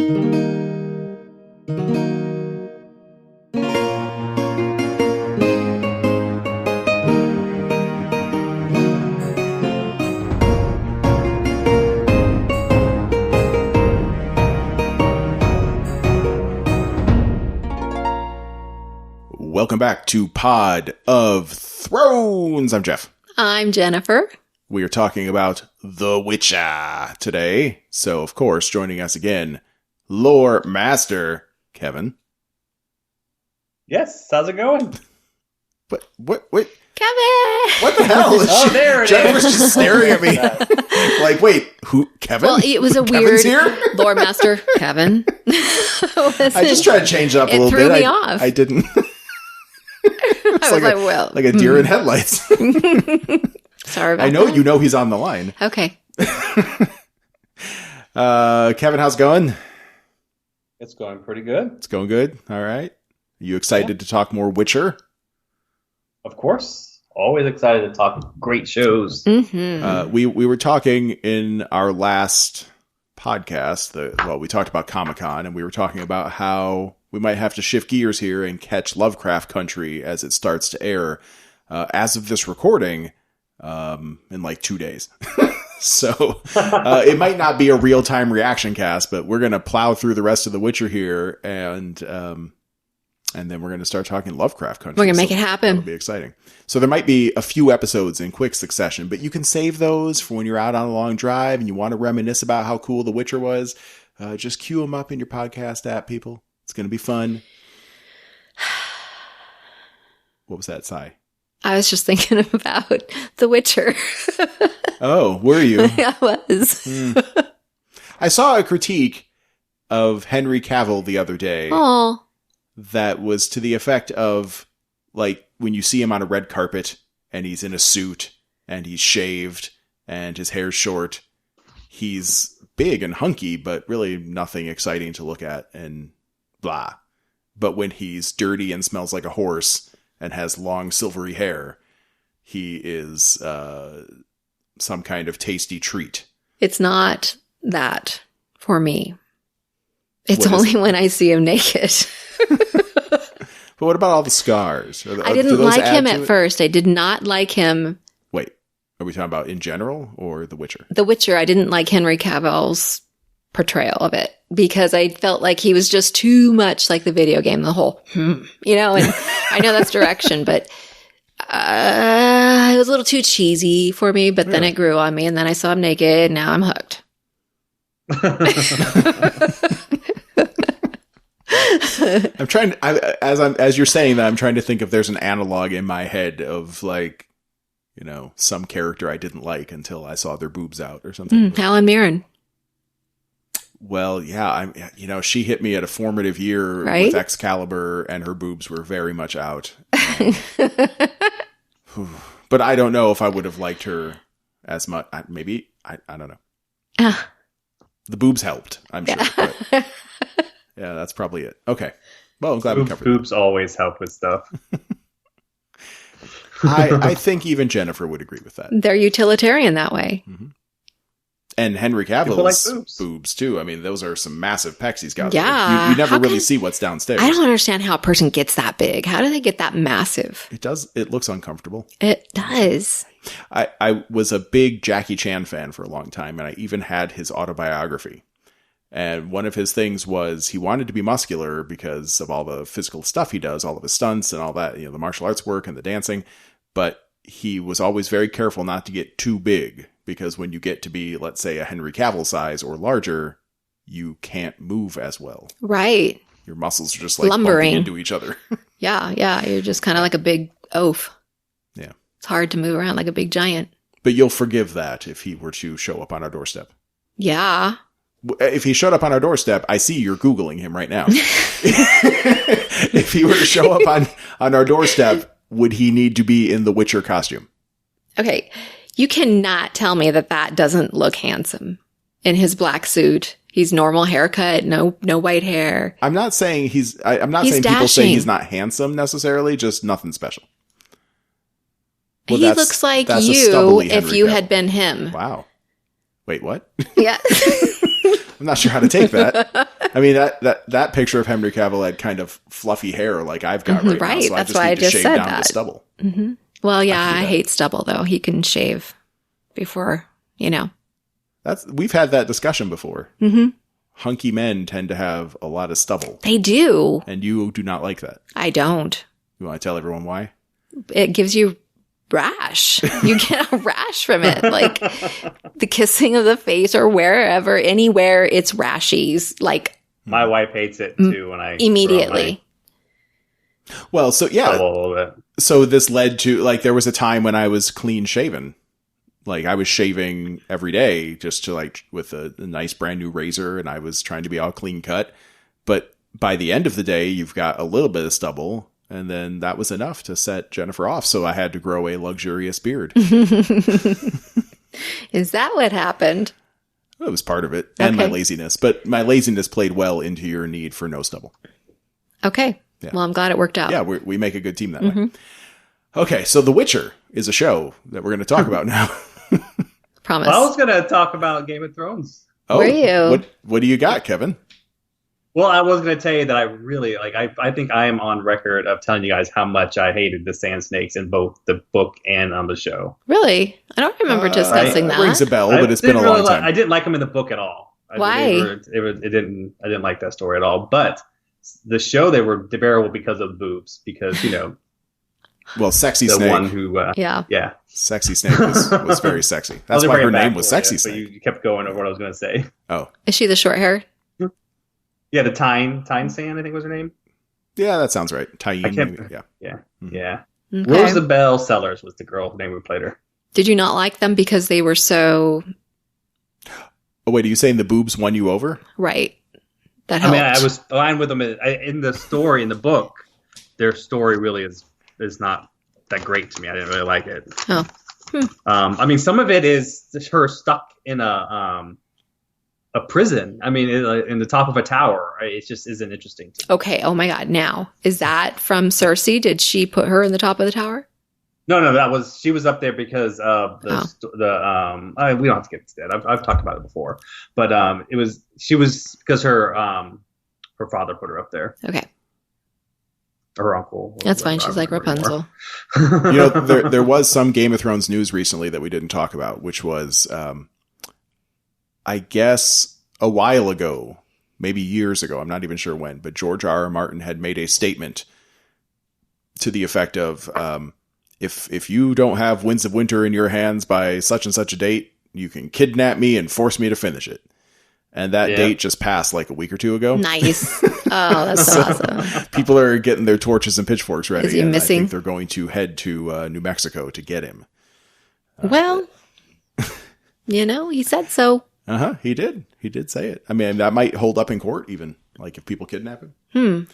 Welcome back to Pod of Thrones. I'm Jeff. I'm Yennefer. We are talking about The Witcher today. So, of course, joining us again, Lore Master Kevin. Yes, how's it going? What? Kevin! What the hell? Oh, there it Jennifer's is. just staring at me. Like, wait, who? Kevin? Well, it was a Kevin's weird here? Lore Master Kevin. I just tried to change it up a little bit. It threw me off. I didn't. I was like, well. Like a deer in headlights. Sorry about I know that. you know he's on the line. Okay. Kevin, how's it going? It's going pretty good. It's going good. All right. Are you excited to talk more Witcher? Of course. Always excited to talk great shows. Mm-hmm. We were talking in our last podcast. We talked about Comic-Con, and we were talking about how we might have to shift gears here and catch Lovecraft Country as it starts to air. As of this recording, in like 2 days. So it might not be a real-time reaction cast, but we're going to plow through the rest of The Witcher here, and then we're going to start talking Lovecraft Country. We're going to make it happen. That'll be exciting. So there might be a few episodes in quick succession, but you can save those for when you're out on a long drive and you want to reminisce about how cool The Witcher was. Just queue them up in your podcast app, people. It's going to be fun. What was that sigh? I was just thinking about The Witcher. Oh, were you? I was. I saw a critique of Henry Cavill the other day. Oh. That was to the effect of, like, when you see him on a red carpet and he's in a suit and he's shaved and his hair's short, he's big and hunky, but really nothing exciting to look at and blah. But when he's dirty and smells like a horse and has long silvery hair, he is some kind of tasty treat. It's not that for me. It's only when I see him naked. But what about all the scars? I didn't like him at first. I did not like him. Wait, are we talking about in general or The Witcher? The Witcher, I didn't like Henry Cavill's portrayal of it because I felt like he was just too much like the video game, the whole, and I know that's direction, but it was a little too cheesy for me, but then it grew on me and then I saw him naked and now I'm hooked. I'm trying to, as you're saying that, I'm trying to think if there's an analog in my head of, like, some character I didn't like until I saw their boobs out or something. Helen Mirren. Well, yeah, she hit me at a formative year with Excalibur, and her boobs were very much out. But I don't know if I would have liked her as much. Maybe I don't know. The boobs helped, I'm sure. But yeah, that's probably it. Okay. Well, I'm glad we covered boobs always help with stuff. I think even Yennefer would agree with that. They're utilitarian that way. Mm-hmm. And Henry Cavill's like boobs, too. I mean, those are some massive pecs he's got. Yeah. You never really see what's downstairs. I don't understand how a person gets that big. How do they get that massive? It does. It looks uncomfortable. It does. I was a big Jackie Chan fan for a long time, and I even had his autobiography. And one of his things was he wanted to be muscular because of all the physical stuff he does, all of his stunts and all that, the martial arts work and the dancing. But he was always very careful not to get too big, because when you get to be, let's say, a Henry Cavill size or larger, you can't move as well. Right. Your muscles are just like lumbering bumping into each other. Yeah. You're just kind of like a big oaf. Yeah. It's hard to move around like a big giant. But you'll forgive that if he were to show up on our doorstep. Yeah. If he showed up on our doorstep, I see you're Googling him right now. If he were to show up on our doorstep, would he need to be in the Witcher costume? Okay. You cannot tell me that doesn't look handsome in his black suit. He's normal haircut, no white hair. I'm not saying I'm not saying dashing. People say he's not handsome necessarily, just nothing special. Well, he looks like you if you had been him. Wow. Wait, what? Yeah. I'm not sure how to take that. I mean, that picture of Henry Cavill had kind of fluffy hair like I've got right, now. So That's I why I need to just shave said down that. the stubble. Mm-hmm. Well, yeah, I that. hate stubble though. He can shave before, We've had that discussion before. Mm-hmm. Hunky men tend to have a lot of stubble. They do. And you do not like that. I don't. You want to tell everyone why? It gives you rash. You get a rash from it. Like the kissing of the face or wherever, anywhere it's rashies. Like my wife hates it too when I immediately. Well, so yeah. A little bit. So this led to like there was a time when I was clean shaven. Like I was shaving every day just to like with a nice brand new razor, and I was trying to be all clean cut. But by the end of the day, you've got a little bit of stubble, and then that was enough to set Yennefer off. So I had to grow a luxurious beard. Is that what happened? It was part of it, and my laziness. But my laziness played well into your need for no stubble. Okay. Yeah. Well, I'm glad it worked out. Yeah, we make a good team that way. Okay, so The Witcher is a show that we're going to talk about now. Promise. Well, I was going to talk about Game of Thrones. Oh, were you? What do you got, Kevin? Well, I was going to tell you that I really I think I am on record of telling you guys how much I hated the Sand Snakes in both the book and on the show. Really? I don't remember discussing that. Rings a bell, but it's been a long time. I didn't like them in the book at all. Why? I didn't like that story at all. But the show, they were bearable because of the boobs. Because well, Sexy the Snake. one who, yeah, Sexy Snake was very sexy. That's why her name was Sexy Snake. You kept going over what I was going to say. Oh, is she the short hair? Yeah, the Tyne Sand, I think was her name. Yeah, that sounds right. Tyne. Yeah. Okay. Rose the Bell Sellers was the girl name who played her. Did you not like them because they were so? Oh wait, are you saying the boobs won you over? Right. That helped. I mean, I was fine with them in the story in the book. Their story really is not that great to me. I didn't really like it. Oh. I mean, some of it is her stuck in a prison. I mean, in the top of a tower. It just isn't interesting to me. Okay. Oh my God. Now, is that from Cersei? Did she put her in the top of the tower? No. She was up there because of we don't have to get into that. I've talked about it before, but she was because her father put her up there. Okay. Her uncle. That's fine. She's like Rapunzel. There was some Game of Thrones news recently that we didn't talk about, which was, I guess a while ago, maybe years ago, I'm not even sure when, but George R.R. Martin had made a statement to the effect of, if you don't have Winds of Winter in your hands by such and such a date, you can kidnap me and force me to finish it. And that date just passed like a week or two ago. Nice. Oh, that's so awesome. People are getting their torches and pitchforks ready. Is he missing? I think they're going to head to New Mexico to get him. Well, he said so. He did. He did say it. I mean, that might hold up in court even, like if people kidnap him.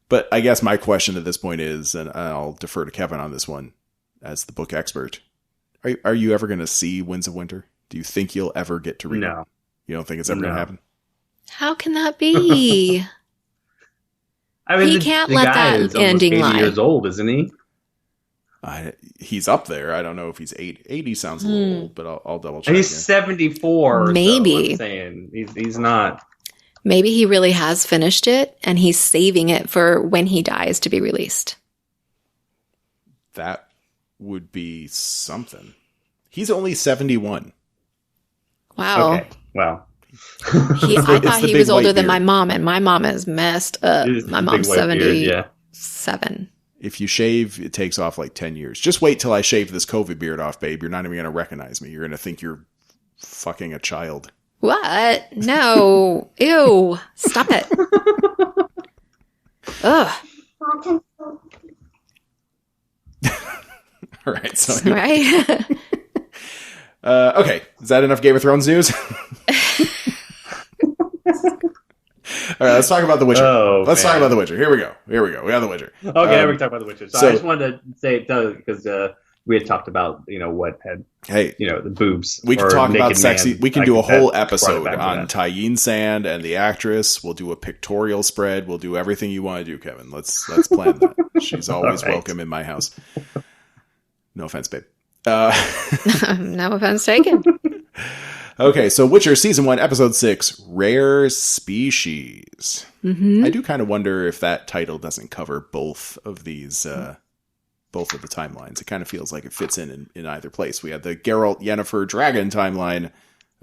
But I guess my question at this point is, and I'll defer to Kevin on this one as the book expert. Are you ever going to see Winds of Winter? Do you think you'll ever get to read it? No. You don't think it's ever going to happen? How can that be? I mean, he can't let that ending lie. 80 years old, isn't he? He's up there. I don't know if he's 80. 80 sounds a little old, but I'll double check. He's 74. Maybe. So I'm saying he's not. Maybe he really has finished it and he's saving it for when he dies to be released. That would be something. He's only 71. Wow. Okay. Well. I thought he was older than my mom, and my mom is messed up. My mom's 77. If you shave, it takes off like 10 years. Just wait till I shave this COVID beard off, babe. You're not even going to recognize me. You're going to think you're fucking a child. What? No. Ew. Stop it. Ugh. All right. So right. Okay. Is that enough Game of Thrones news? All right, let's talk about The Witcher. Let's talk about The Witcher. Here we go. We got The Witcher. Okay, we can talk about The Witcher. So I just wanted to say because we had talked about what had the boobs. We can talk about sexy. We can do a whole episode on Tyne Sand and the actress. We'll do a pictorial spread. We'll do everything you want to do, Kevin. Let's plan that. She's always welcome in my house. No offense, babe. No offense taken. Okay, so Witcher Season 1, Episode 6, Rare Species. I do kind of wonder if that title doesn't cover both of these, both of the timelines. It kind of feels like it fits in either place. We had the Geralt, Yennefer, Dragon timeline,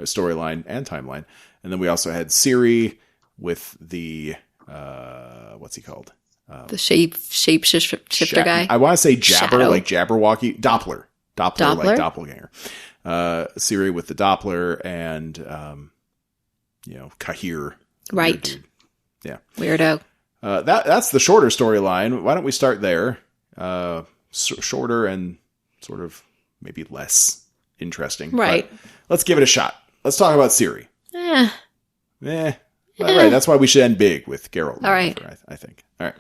storyline, and timeline. And then we also had Ciri with the, what's he called? The shapeshifter guy. I want to say Jabber, Shadow. like Jabberwocky. Doppler, like doppelganger. Ciri with the Doppler and, Cahir. Right. Dude. Yeah. Weirdo. That's the shorter storyline. Why don't we start there? Shorter and sort of maybe less interesting. Right. But let's give it a shot. Let's talk about Ciri. Eh. All right. That's why we should end big with Geralt. All right. I think. All right.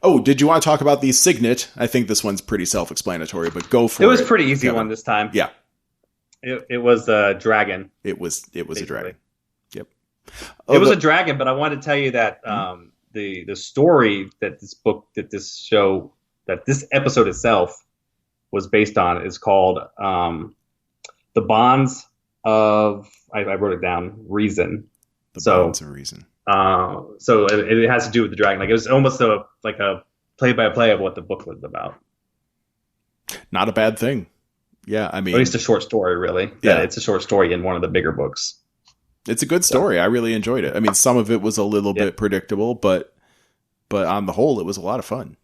Oh, did you want to talk about the signet? I think this one's pretty self-explanatory, but go for it. It was a pretty easy one this time. Yeah. It was a dragon. It was a dragon. Yep. It was a dragon, but I wanted to tell you that the story that this episode itself was based on is called The Bonds of I wrote it down, Reason. Bonds of Reason. So it has to do with the dragon. Like it was almost like a play-by-play of what the book was about. Not a bad thing. Yeah, I mean, or at least a short story, really. Yeah, it's a short story in one of the bigger books. It's a good story. I really enjoyed it. I mean, some of it was a little bit predictable, but on the whole, it was a lot of fun.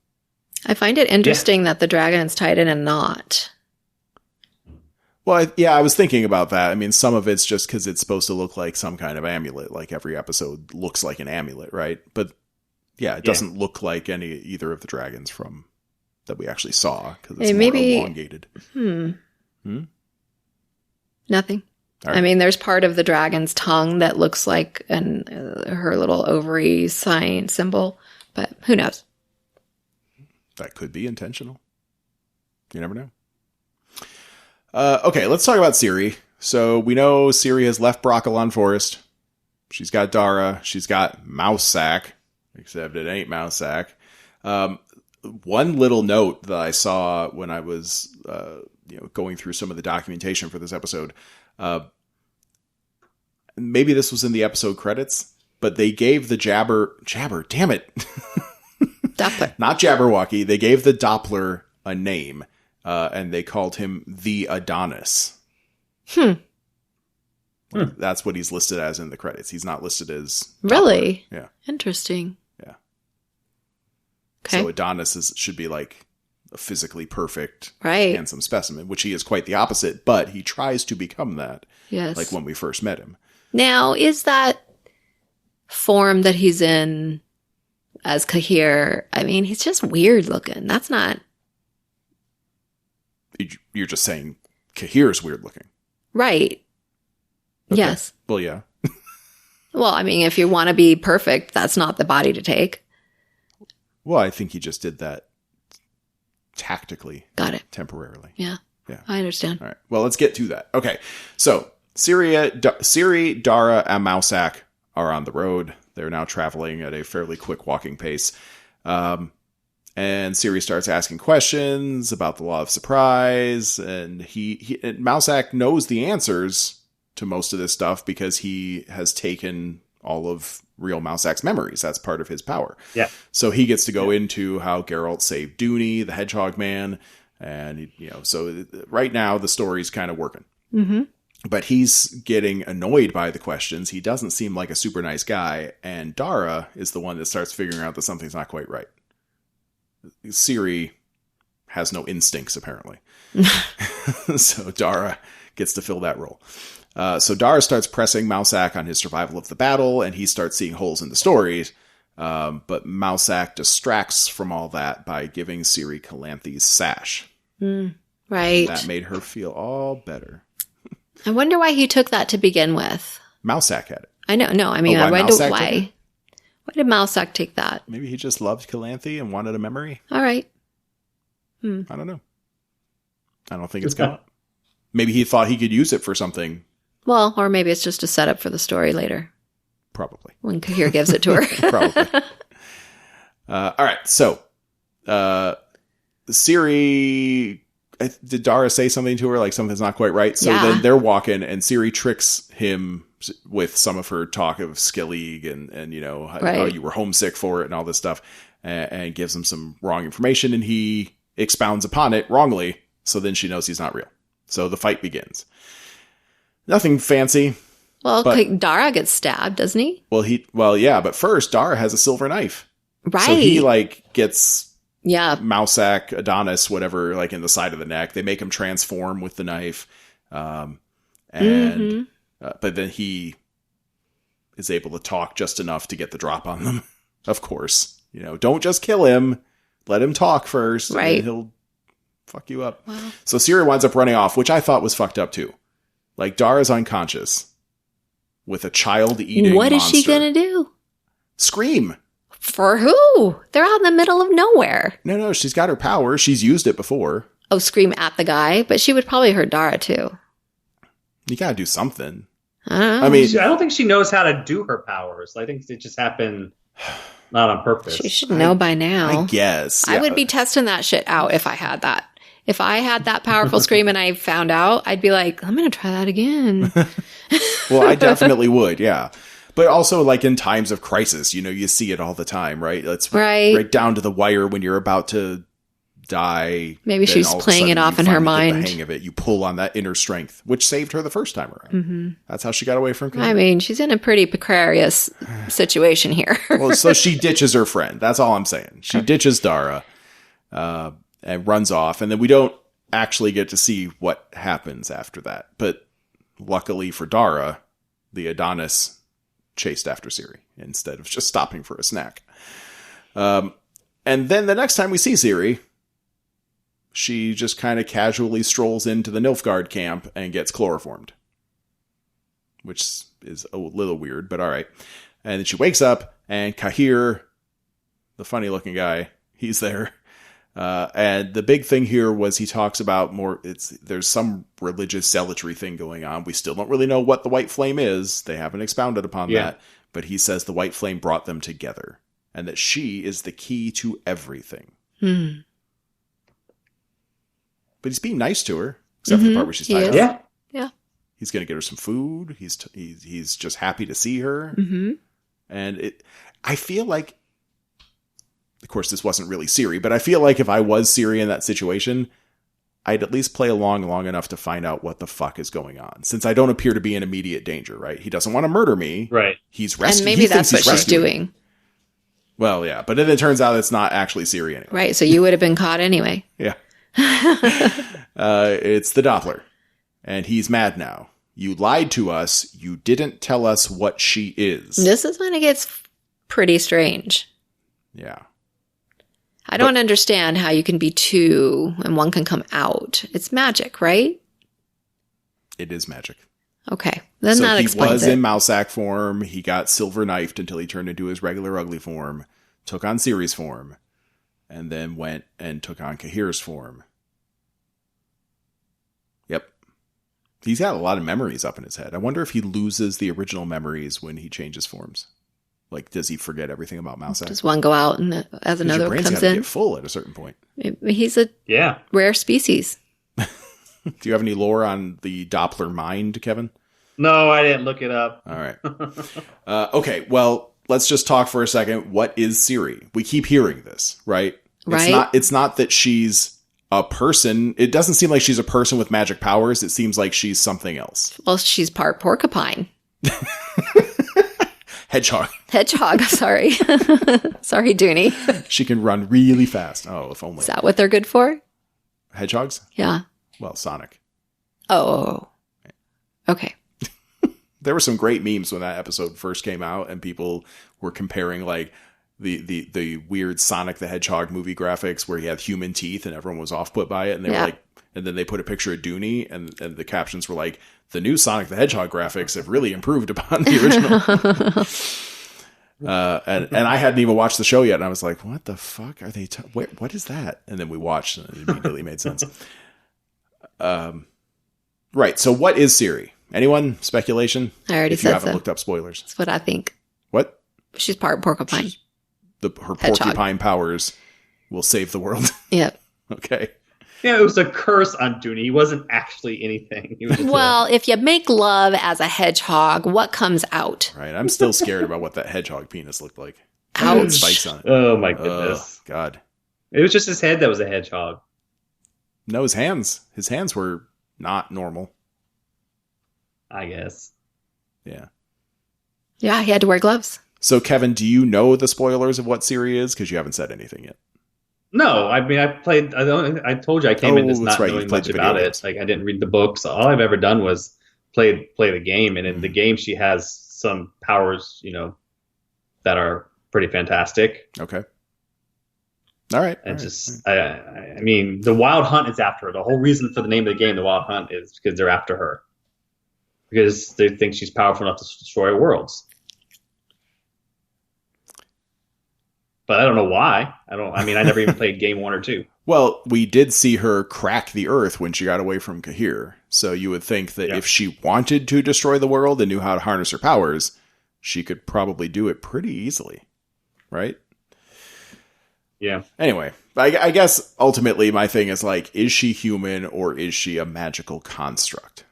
I find it interesting that the dragon is tied in a knot. Well, I was thinking about that. I mean, some of it's just because it's supposed to look like some kind of amulet, like every episode looks like an amulet, right? But it doesn't look like either of the dragons from that we actually saw because it's more elongated. Nothing. Right. I mean, there's part of the dragon's tongue that looks like her little ovary symbol, but who knows? That could be intentional. You never know. Okay, let's talk about Ciri. So we know Ciri has left Broccolon Forest. She's got Dara. She's got Mousesack, except it ain't Mousesack. One little note that I saw when I was going through some of the documentation for this episode, maybe this was in the episode credits, but they gave the Jabber, damn it. Doppler. Not Jabberwocky. They gave the Doppler a name. And they called him the Adonis. That's what he's listed as in the credits. He's not listed as Doppler. Really? Yeah. Interesting. Yeah. Okay. So Adonis should be like a physically perfect, right, handsome specimen, which he is quite the opposite, but he tries to become that. Yes. Like when we first met him. Now, is that form that he's in as Cahir? I mean, he's just weird looking. That's not... You're just saying Cahir's weird looking. Right. Okay. Yes. Well, yeah. Well, I mean, if you want to be perfect, that's not the body to take. Well, I think he just did that tactically. Got it. Temporarily. Yeah. I understand. All right. Well, let's get to that. Okay. So Ciri, Dara, and Mousesack are on the road. They're now traveling at a fairly quick walking pace. And Ciri starts asking questions about the Law of Surprise, and and Mousesack knows the answers to most of this stuff because he has taken all of real Mousesack's memories. That's part of his power. Yeah. So he gets to go into how Geralt saved Dooney, the Hedgehog Man, and so right now the story's kind of working. Mm-hmm. But he's getting annoyed by the questions. He doesn't seem like a super nice guy, and Dara is the one that starts figuring out that something's not quite right. Ciri has no instincts, apparently. So Dara gets to fill that role. So Dara starts pressing Mousesack on his survival of the battle, and he starts seeing holes in the stories. But Mousesack distracts from all that by giving Ciri Calanthe's sash. Right. That made her feel all better. I wonder why he took that to begin with. Mousesack had it. I know. No, I mean, I wonder why. Why did Mousesack take that? Maybe he just loved Calanthe and wanted a memory. All right. I don't know. I don't think it's gone. Maybe he thought he could use it for something. Well, or maybe it's just a setup for the story later. Probably. When Cahir gives it to her. Probably. All right. So, Ciri did Dara say something to her, like something's not quite right? So then they're walking, and Ciri tricks him with some of her talk of Skellig and you know, how you were homesick for it and all this stuff, and gives him some wrong information, and he expounds upon it wrongly. So then she knows he's not real. So the fight begins. Nothing fancy. Well, Dara gets stabbed, doesn't he? Well, yeah, but first Dara has a silver knife. Right. So he like gets Mousak, Adonis, whatever, like in the side of the neck. They make him transform with the knife. But then he is able to talk just enough to get the drop on them. Of course, you know, don't just kill him. Let him talk first. Right. And he'll fuck you up. Wow. So Ciri winds up running off, which I thought was fucked up too. Like, Dara's unconscious with a child eating What is monster. she going to do? Scream. For who? They're out in the middle of nowhere. No, she's got her power. She's used it before. Oh, scream at the guy? But she would probably hurt Dara too. You gotta do something. I don't think she knows how to do her powers. I think it just happened not on purpose. She should know by now. I guess. Yeah. I would be testing that shit out if I had that. If I had that powerful scream and I found out, I'd be like, I'm going to try that again. Well, I definitely would, yeah. But also, like, in times of crisis, you know, you see it all the time, right? It's right down to the wire when you're about to die. Maybe she's playing it off in her mind. Get the hang of it. You pull on that inner strength, which saved her the first time around. Mm-hmm. That's how she got away from Cahir. I mean, she's in a pretty precarious situation here. Well, so she ditches her friend. That's all I'm saying. She ditches Dara. And runs off, and then we don't actually get to see what happens after that. But luckily for Dara, the Adonis chased after Ciri instead of just stopping for a snack. And then the next time we see Ciri, she just kind of casually strolls into the Nilfgaard camp and gets chloroformed. Which is a little weird, but all right. And then she wakes up, and Cahir, the funny-looking guy, he's there. And the big thing here was he talks about there's some religious zealotry thing going on. We still don't really know what the white flame is. They haven't expounded upon that. But he says the white flame brought them together and that she is the key to everything. But he's being nice to her, except for the part where she's tied up. Yeah. He's going to get her some food. He's just happy to see her. Mm-hmm. And I feel like, of course, this wasn't really Ciri, but I feel like if I was Ciri in that situation, I'd at least play along long enough to find out what the fuck is going on. Since I don't appear to be in immediate danger, right? He doesn't want to murder me. Right. He's rescuing. And maybe that's what she's doing. Well, yeah. But then it turns out it's not actually Ciri anyway. Right. So you would have been caught anyway. Yeah. It's the Doppler. And he's mad now. You lied to us. You didn't tell us what she is. This is when it gets pretty strange. Yeah. I don't understand how you can be two and one can come out. It's magic, right? It is magic. Okay. Then so that explains it. He was in Mousak form. He got silver knifed until he turned into his regular ugly form, took on Ciri's form, and then went and took on Cahir's form. Yep. He's got a lot of memories up in his head. I wonder if he loses the original memories when he changes forms. Like, does he forget everything about Mousak? Does one go out and as another your brain's comes gotta in? Get full at a certain point. He's a rare species. Do you have any lore on the Doppler mind, Kevin? No, I didn't look it up. All right. Okay, well, let's just talk for a second. What is Ciri? We keep hearing this, right? Right. It's not that she's a person. It doesn't seem like she's a person with magic powers. It seems like she's something else. Well, she's part porcupine. Hedgehog, sorry. Sorry, Dooney. She can run really fast. Oh, if only. Is that what they're good for? Hedgehogs? Yeah. Well, Sonic. Oh. Okay. There were some great memes when that episode first came out, and people were comparing like the weird Sonic the Hedgehog movie graphics where he had human teeth and everyone was off put by it, and they were like, and then they put a picture of Dooney, and the captions were like, the new Sonic the Hedgehog graphics have really improved upon the original. And I hadn't even watched the show yet, and I was like, what the fuck are they what is that? And then we watched, and it immediately made sense. Right, so what is Ciri? Anyone? Speculation? I already if said you haven't so. looked up spoilers. That's what I think. What? She's part porcupine. Her porcupine powers will save the world. Yep. Okay. Yeah, it was a curse on Dooney. He wasn't actually anything. He was just Well, if you make love as a hedgehog, what comes out? Right. I'm still scared about what that hedgehog penis looked like. Ouch. Spikes on it. Oh my goodness. God. It was just his head that was a hedgehog. No, his hands. His hands were not normal. I guess. Yeah. Yeah, he had to wear gloves. So, Kevin, do you know the spoilers of what Ciri is? Because you haven't said anything yet. No, I mean, I told you I came in this not right. knowing much about it. Like, I didn't read the books. All I've ever done was play the game. And in the game, she has some powers, that are pretty fantastic. Okay. All right. And I mean, the Wild Hunt is after her. The whole reason for the name of the game, the Wild Hunt, is because they're after her. Because they think she's powerful enough to destroy worlds. But I don't know why. I never even played game 1 or 2. Well, we did see her crack the earth when she got away from Cahir. So you would think that if she wanted to destroy the world and knew how to harness her powers, she could probably do it pretty easily. Right? Yeah. Anyway, I guess ultimately my thing is like, is she human or is she a magical construct?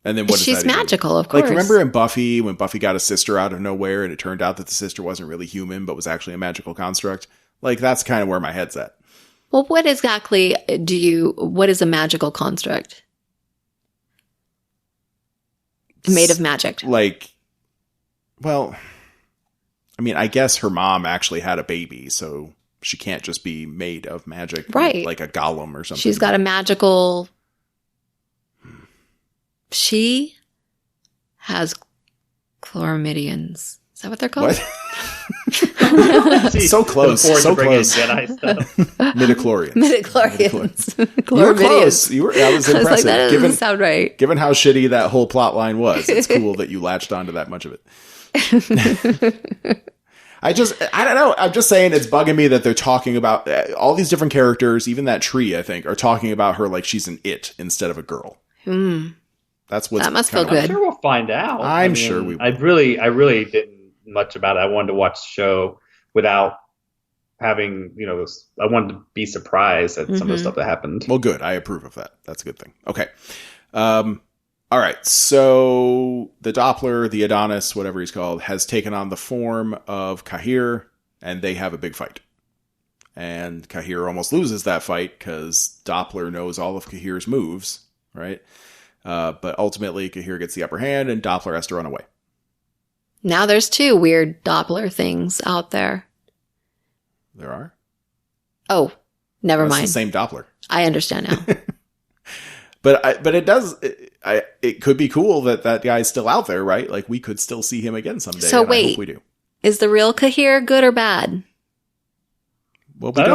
And then what? She's magical, of course. Like, remember in Buffy when Buffy got a sister out of nowhere and it turned out that the sister wasn't really human but was actually a magical construct? Like, that's kind of where my head's at. Well, what exactly what is a magical construct? Made of magic. Like, well, I mean, I guess her mom actually had a baby, so she can't just be made of magic, right? Like a golem or something. She's got a magical. She has chloromidians. Is that what they're called? What? So close. So close. Jedi stuff. Midichlorians. Midichlorians. You were close. That was impressive. I was like, that doesn't sound right. Given how shitty that whole plot line was, it's cool that you latched onto that much of it. I don't know. I'm just saying it's bugging me that they're talking about all these different characters, even that tree, I think, are talking about her like she's an it instead of a girl. That must feel good. I'm sure we'll find out. I'm sure we will. I really didn't much about it. I wanted to watch the show without having, I wanted to be surprised at some of the stuff that happened. Well, good. I approve of that. That's a good thing. Okay. All right. So the Doppler, the Adonis, whatever he's called, has taken on the form of Cahir, and they have a big fight. And Cahir almost loses that fight because Doppler knows all of Cahir's moves, right? But ultimately, Cahir gets the upper hand, and Doppler has to run away. Now there's 2 weird Doppler things out there. There are? Oh, never mind. It's the same Doppler. I understand now. But it does. It could be cool that guy's still out there, right? Like, we could still see him again someday. So wait, I hope we do. Is the real Cahir good or bad? Well, they're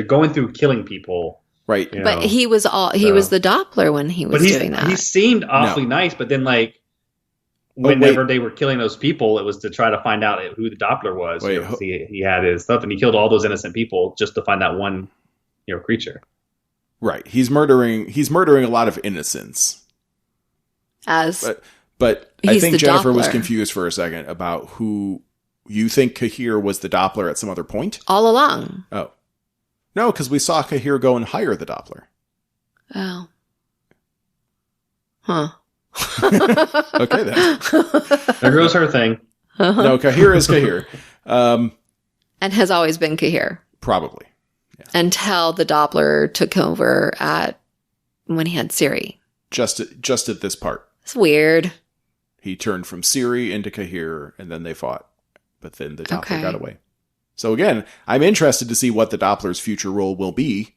going through killing people. Right. But he was the Doppler when he was doing that. He seemed awfully nice, but then whenever they were killing those people, it was to try to find out who the Doppler was. He had his stuff, and he killed all those innocent people just to find that one, creature. Right. He's murdering a lot of innocents. But I think Jennifer was confused for a second about who you think Cahir was the Doppler at some other point. All along. Oh. No, because we saw Cahir go and hire the Doppler. Oh. Huh. Okay, then. There goes her thing. No, Cahir is Cahir. And has always been Cahir. Probably. Yeah. Until the Doppler took over when he had Ciri. Just at this part. It's weird. He turned from Ciri into Cahir, and then they fought. But then the Doppler got away. So again, I'm interested to see what the Doppler's future role will be.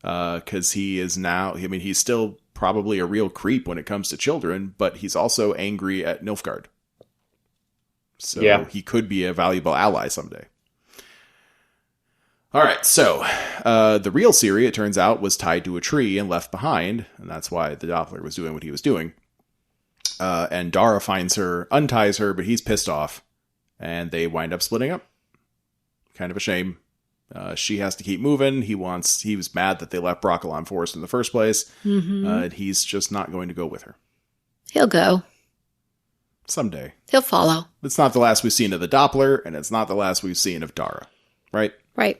Because he is now, he's still probably a real creep when it comes to children, but he's also angry at Nilfgaard. So he could be a valuable ally someday. All right, so the real Ciri, it turns out, was tied to a tree and left behind, and that's why the Doppler was doing what he was doing. And Dara finds her, unties her, but he's pissed off, and they wind up splitting up. Kind of a shame. She has to keep moving. He was mad that they left Broccolon Forest in the first place. And he's just not going to go with her. He'll go. Someday. He'll follow. It's not the last we've seen of the Doppler, and it's not the last we've seen of Dara. Right? Right.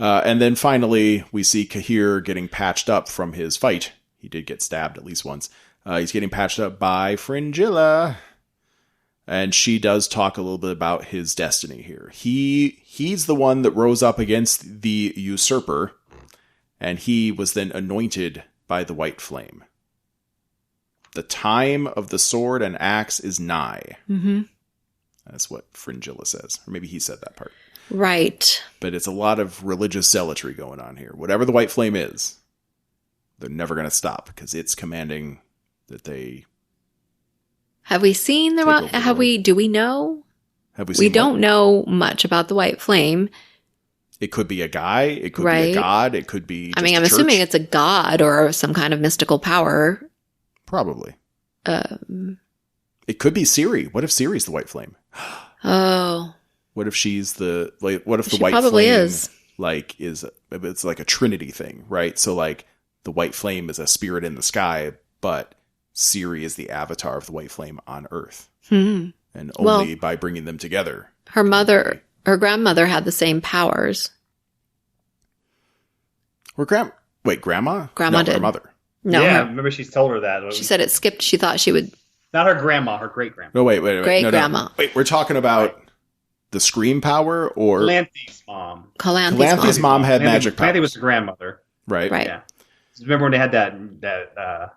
And then finally, we see Cahir getting patched up from his fight. He did get stabbed at least once. He's getting patched up by Fringilla. And she does talk a little bit about his destiny here. He's the one that rose up against the usurper, and he was then anointed by the white flame. The time of the sword and axe is nigh. Mm-hmm. That's what Fringilla says. Or maybe he said that part. Right. But it's a lot of religious zealotry going on here. Whatever the white flame is, they're never going to stop because it's commanding that they... Have we seen do we know? Have we seen We don't know much about the white flame. It could be a guy. It could be a god. It could be just I'm assuming it's a god or some kind of mystical power. Probably. It could be Ciri. What if Ciri's the white flame? Oh. What if she's the what if the She white probably flame is. It's like a trinity thing, right? So like the white flame is a spirit in the sky, but Ciri is the avatar of the white flame on Earth. And only by bringing them together. Her grandmother had the same powers. Grandma? Grandma did. Her mother. No, yeah, remember she told her that. She said it skipped. She thought she would. Not her grandma, her great-grandma. No, wait. Great-grandma. No. Wait, we're talking about the scream power or... Calanthi's mom. Calanthi's mom had magic powers. Calanthe was the grandmother. Right. Yeah. Remember when they had that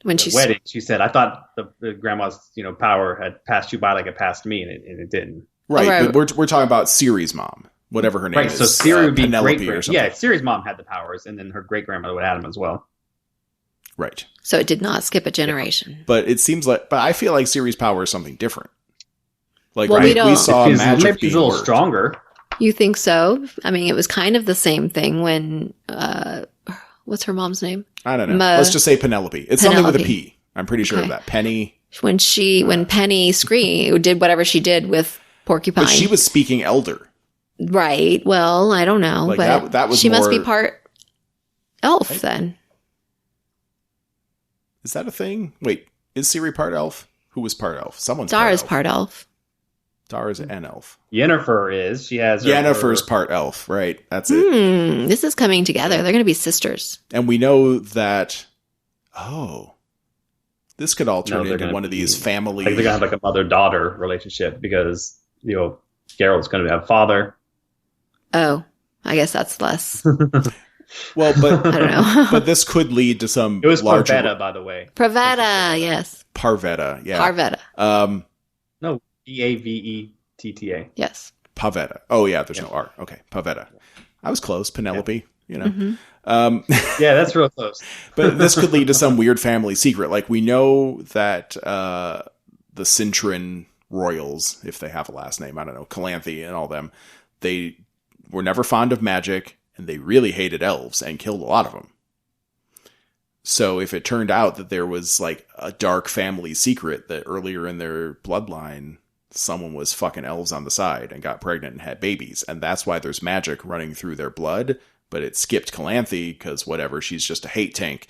when she wedding? She said, "I thought the grandma's power had passed you by like it passed me, and it didn't." Right, but we're talking about Ciri's mom, whatever her name is. Right, so Ciri would be Penelope or something. Yeah, Ciri's mom had the powers, and then her great grandmother would have them as well. Right. So it did not skip a generation. Yeah. But it seems like, I feel like Ciri's power is something different. Like we saw magic maybe being a little worked. stronger. You think so? I mean, it was kind of the same thing when what's her mom's name? I don't know. Let's just say Penelope. It's something with a P. I'm pretty sure of that. Penny. When Penny did whatever she did with Porcupine. But she was speaking Elder. Right. Well, I don't know. Like but that was she more... must be part elf then. Is that a thing? Wait, is Ciri part elf? Who was part elf? Someone's Dara's part elf. Dara's an elf. Yennefer is. She has Yennefer's part elf, right? That's it. This is coming together. They're going to be sisters. And we know that... Oh. This could all turn into one of these family... Like they're going to have like a mother-daughter relationship because, Geralt's going to have father. Oh, I guess that's less. Well, but I don't know. But this could lead to some. It was larger... Parvetta, by the way. Parvetta, yes. Parvetta, yeah. Parvetta. No, Pavettata. Yes. Pavetta. Oh yeah, there's no R. Okay, Pavetta. I was close. Penelope. Mm-hmm. Yeah, that's real close. But this could lead to some weird family secret. Like we know that the Cintran royals, if they have a last name, I don't know, Calanthe and all them, they were never fond of magic. And they really hated elves and killed a lot of them. So if it turned out that there was like a dark family secret that earlier in their bloodline, someone was fucking elves on the side and got pregnant and had babies. And that's why there's magic running through their blood. But it skipped Calanthe because whatever, she's just a hate tank.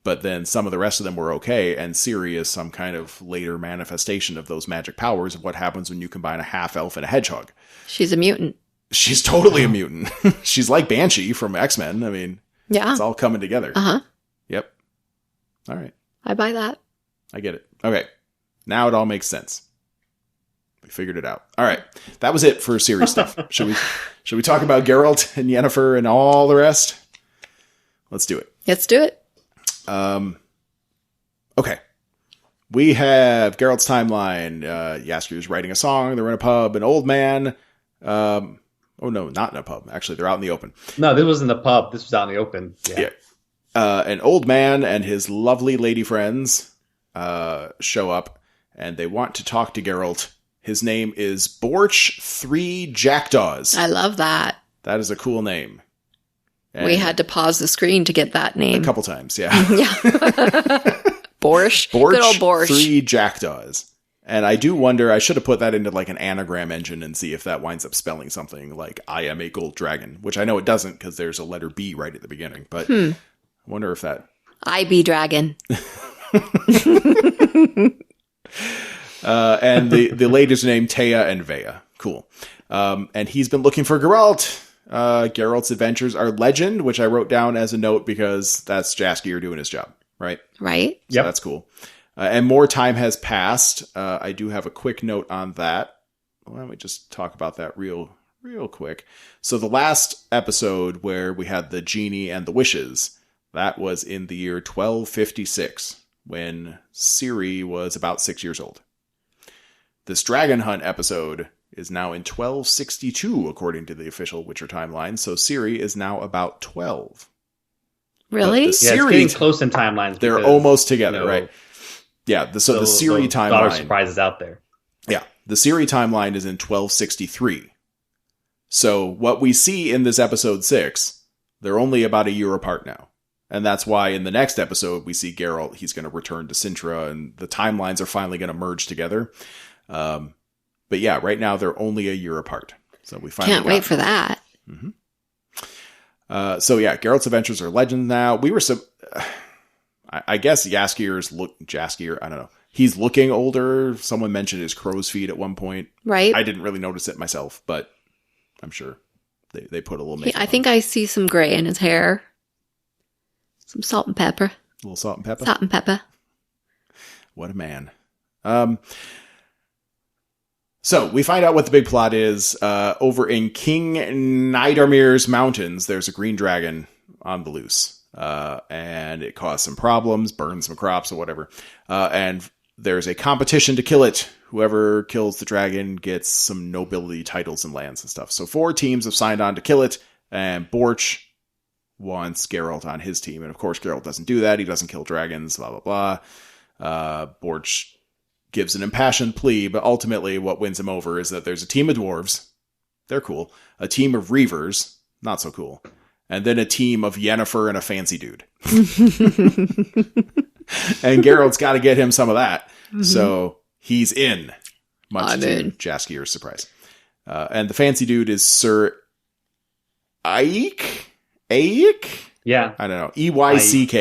But then some of the rest of them were okay. And Ciri is some kind of later manifestation of those magic powers of what happens when you combine a half elf and a hedgehog. She's a mutant. She's totally a mutant. She's like Banshee from X-Men. I mean, yeah, it's all coming together. Uh-huh. Yep. All right. I buy that. I get it. Okay. Now it all makes sense. We figured it out. All right. That was it for Ciri stuff. Should we talk about Geralt and Yennefer and all the rest? Let's do it. Let's do it. Okay. We have Geralt's timeline. Jaskier's writing a song. They're in a pub. An old man... Oh, no, not in a pub. Actually, they're out in the open. No, this wasn't the pub. This was out in the open. Yeah. An old man and his lovely lady friends show up, and they want to talk to Geralt. His name is Borch 3 Jackdaws. I love that. That is a cool name. And we had to pause the screen to get that name. A couple times, yeah. Yeah. Borch. Good old Borch. 3 Jackdaws. And I do wonder, I should have put that into like an anagram engine and see if that winds up spelling something like I am a gold dragon, which I know it doesn't because there's a letter B right at the beginning. But I wonder if that... I be dragon. And the ladies are named Taya and Vea. Cool. And he's been looking for Geralt. Geralt's adventures are legend, which I wrote down as a note because that's Jaskier doing his job, right? Right. So that's cool. And more time has passed. I do have a quick note on that. Why don't we just talk about that real quick? So the last episode where we had the genie and the wishes, that was in the year 1256 when Ciri was about 6 years old. This dragon hunt episode is now in 1262 according to the official Witcher timeline. So Ciri is now about 12. Really? It's getting close in timelines. They're almost together, right? Yeah. The Ciri timeline. Daughter surprises out there. Yeah. The Ciri timeline is in 1263. So what we see in this episode 6, they're only about a year apart now. And that's why in the next episode, we see Geralt, he's going to return to Sintra, and the timelines are finally going to merge together. But yeah, right now they're only a year apart. So we finally can't wait for that. Mm-hmm. So yeah, Geralt's adventures are legend now. We were I guess Jaskier, I don't know. He's looking older. Someone mentioned his crow's feet at one point. Right. I didn't really notice it myself, but I'm sure they put a little makeup I think I see some gray in his hair. Some salt and pepper. A little salt and pepper? Salt and pepper. What a man. So we find out what the big plot is. Over in King Nidarmir's mountains, there's a green dragon on the loose. And it caused some problems, burned some crops or whatever. And there's a competition to kill it. Whoever kills the dragon gets some nobility titles and lands and stuff. So 4 teams have signed on to kill it. And Borch wants Geralt on his team. And of course, Geralt doesn't do that. He doesn't kill dragons, blah, blah, blah. Borch gives an impassioned plea, but ultimately what wins him over is that there's a team of dwarves. They're cool. A team of reavers. Not so cool. And then a team of Yennefer and a fancy dude. And Geralt's got to get him some of that. Mm-hmm. So he's in. Much to Jaskier's surprise. And the fancy dude is Sir Aik? Yeah. I don't know. Eyck.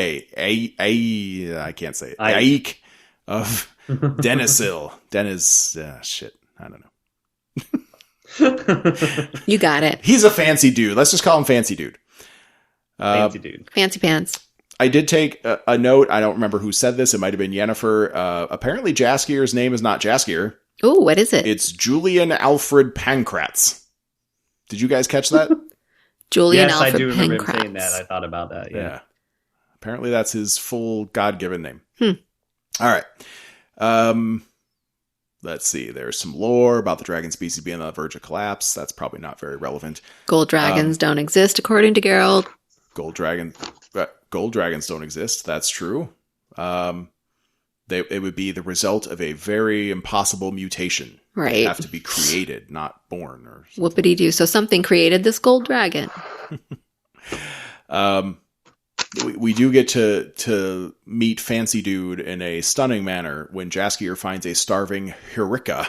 I can't say it. Aik of Denisil. Shit. I don't know. You got it. He's a fancy dude. Let's just call him fancy dude. Fancy dude. Fancy pants. I did take a note. I don't remember who said this. It might have been Yennefer. Apparently Jaskier's name is not Jaskier. Oh, what is it? It's Julian Alfred Pancratz. Did you guys catch that? Julian Alfred Pancratz. I do remember him saying that. I thought about that. Yeah. Apparently that's his full God-given name. All right. Let's see. There's some lore about the dragon species being on the verge of collapse. That's probably not very relevant. Gold dragons don't exist, according to Geralt. Gold dragons don't exist. That's true. It would be the result of a very impossible mutation. Right. They'd have to be created, not born. Or whoopity-doo. So something created this gold dragon. We do get to meet Fancy Dude in a stunning manner when Jaskier finds a starving Hirika.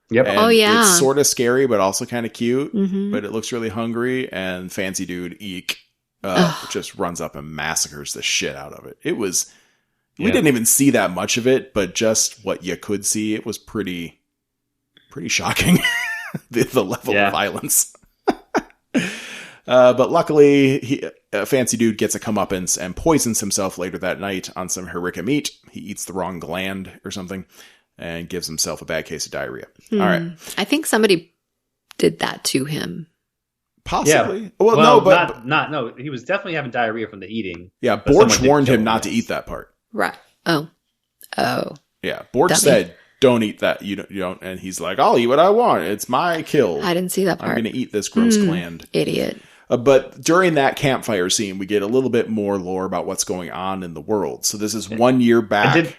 Yep. And it's sort of scary, but also kind of cute. Mm-hmm. But it looks really hungry. And Fancy Dude, just runs up and massacres the shit out of it. It was... We didn't even see that much of it, but just what you could see, it was pretty shocking. the level of violence. But luckily, Fancy Dude gets a comeuppance and poisons himself later that night on some Hirika meat. He eats the wrong gland or something and gives himself a bad case of diarrhea. All right. I think somebody did that to him. Possibly. Yeah. Well, no, but no. He was definitely having diarrhea from the eating. Yeah, Borch warned him not to eat that part. Right. Oh. Yeah, Borch said, "Don't eat that. You don't." And he's like, "I'll eat what I want. It's my kill. I didn't see that part. I'm going to eat this gross gland." Idiot. But during that campfire scene, we get a little bit more lore about what's going on in the world. So this is 1 year back.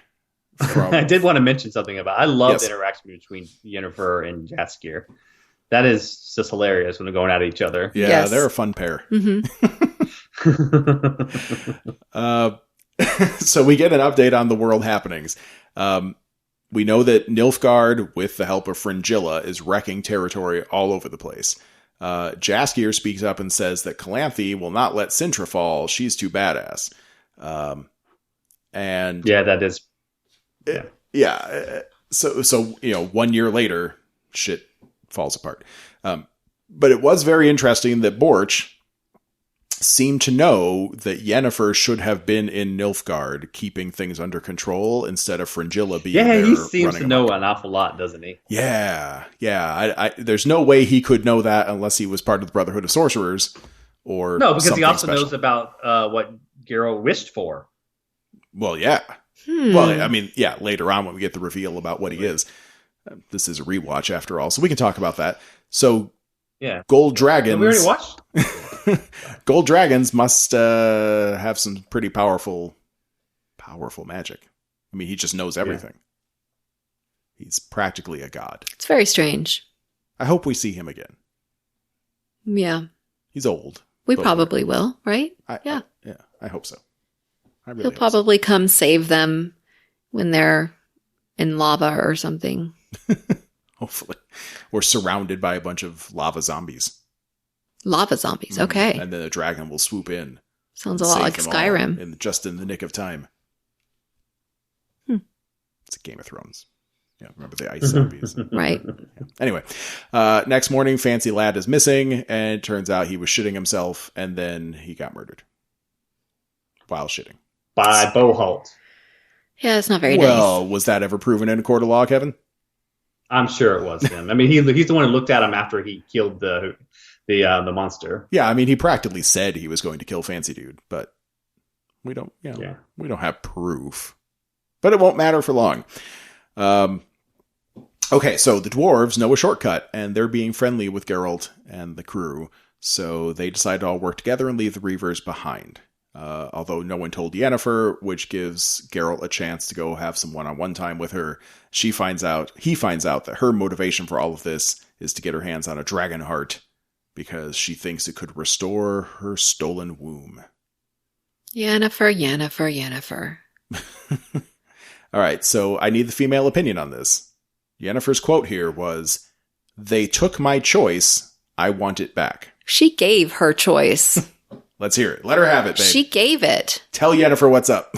I did want to mention something about. I love the interaction between Yennefer and Jaskier. That is just hilarious when they're going at each other. Yeah, they're a fun pair. Mm-hmm. So we get an update on the world happenings. We know that Nilfgaard, with the help of Fringilla, is wrecking territory all over the place. Jaskier speaks up and says that Calanthe will not let Sintra fall. She's too badass. And that is. So 1 year later, shit falls apart. But it was very interesting that Borch seemed to know that Yennefer should have been in Nilfgaard, keeping things under control instead of Fringilla being there. Yeah, he seems to know an awful lot, doesn't he? Yeah. There's no way he could know that unless he was part of the Brotherhood of Sorcerers, or no, because he also special. knows about what Geralt wished for. Well, yeah. Well, I mean, yeah. Later on, when we get the reveal about what he is, this is a rewatch after all, so we can talk about that. So, yeah, gold dragons. We already watched. Gold dragons must have some pretty powerful magic. I mean, he just knows everything. Yeah. He's practically a god. It's very strange. I hope we see him again. Yeah. He's old. We probably will, right? I hope so. He'll probably come save them when they're in lava or something. Hopefully. Or surrounded by a bunch of lava zombies. Lava zombies, okay. And then a dragon will swoop in. Sounds a lot like Skyrim. Just in the nick of time. It's a Game of Thrones. Yeah, remember the ice zombies. Right. Yeah. Anyway, next morning, Fancy Lad is missing, and it turns out he was shitting himself, and then he got murdered. While shitting. By Boholt. Yeah, it's not very nice. Well, was that ever proven in a court of law, Kevin? I'm sure it was him. I mean, he's the one who looked at him after he killed the monster. Yeah, I mean, he practically said he was going to kill Fancy Dude, but we don't, we don't have proof. But it won't matter for long. Okay, so the dwarves know a shortcut, and they're being friendly with Geralt and the crew, so they decide to all work together and leave the Reavers behind. Although no one told Yennefer, which gives Geralt a chance to go have some one-on-one time with her. He finds out that her motivation for all of this is to get her hands on a dragon heart, because she thinks it could restore her stolen womb. Yennefer. All right, so I need the female opinion on this. Yennefer's quote here was, "They took my choice. I want it back." She gave her choice. Let's hear it. Let her have it, babe. She gave it. Tell Yennefer what's up.